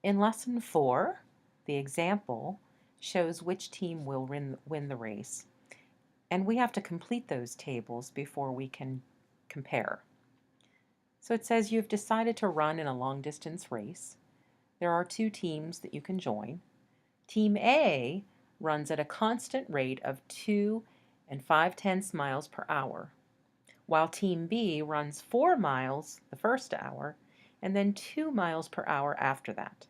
In Lesson 4, the example shows which team will win the race, and we have to complete those tables before we can compare. So it says you've decided to run in a long-distance race. There are two teams that you can join. Team A runs at a constant rate of 2 and 5/10 miles per hour, while Team B runs 4 miles the first hour and then 2 miles per hour after that.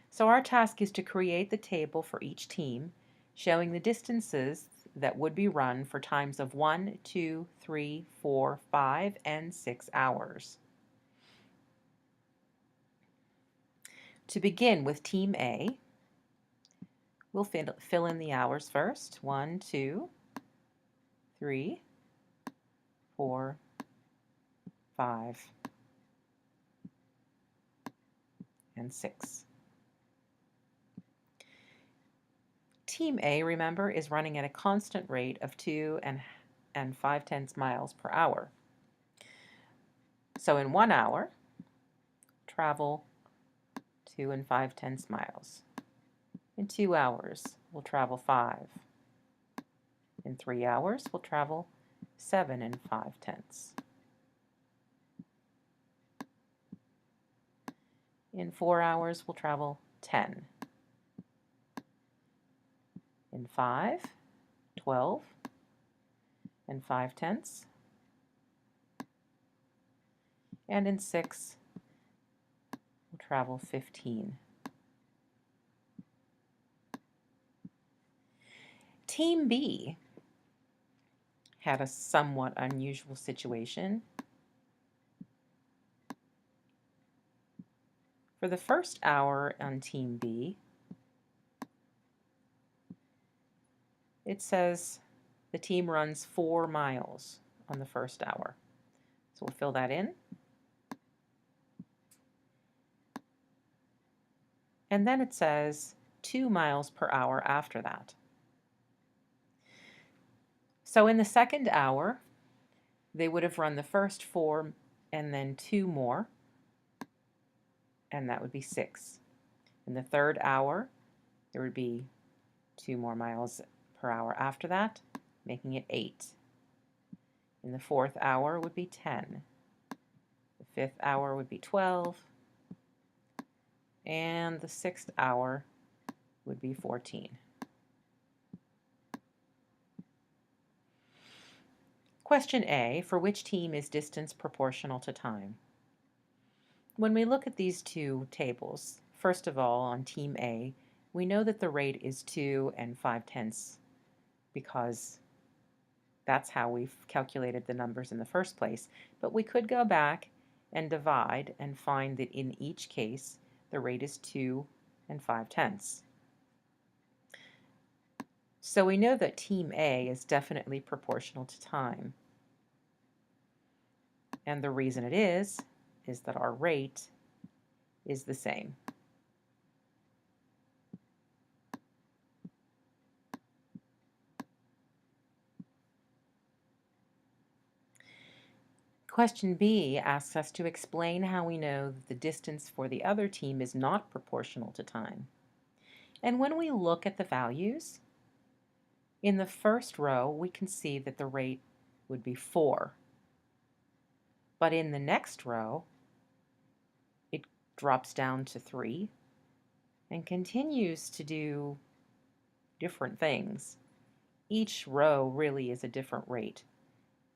So our task is to create the table for each team, showing the distances that would be run for times of 1, 2, 3, 4, 5, and 6 hours. To begin with Team A, we'll fill in the hours first. 1, 2, 3, 4, 5, and 6. Team A, remember, is running at a constant rate of 2 and 5/10 miles per hour. So in 1 hour, travel 2 and 5/10 miles. In 2 hours, we'll travel 5. In 3 hours, we'll travel 7 and 5/10. In 4 hours, we'll travel 10. In 5, 12 and 5/10. And in 6, we'll travel 15. Team B had a somewhat unusual situation. For the first hour on Team B, it says the team runs 4 miles on the first hour. So we'll fill that in. And then it says 2 miles per hour after that. So in the second hour, they would have run the first 4 and then 2 more, and that would be 6. In the third hour, there would be 2 more miles per hour after that, making it 8. In the fourth hour would be 10. The fifth hour would be 12. And the sixth hour would be 14. Question A, for which team is distance proportional to time? When we look at these two tables, first of all, on Team A, we know that the rate is 2 and 5/10 because that's how we've calculated the numbers in the first place. But we could go back and divide and find that in each case, the rate is 2 and 5/10. So we know that Team A is definitely proportional to time. And the reason it is that our rate is the same. Question B asks us to explain how we know that the distance for the other team is not proportional to time. And when we look at the values, in the first row, we can see that the rate would be 4. But in the next row, it drops down to 3 and continues to do different things. Each row really is a different rate,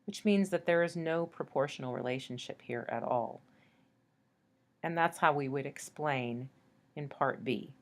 which means that there is no proportional relationship here at all. And that's how we would explain in part B.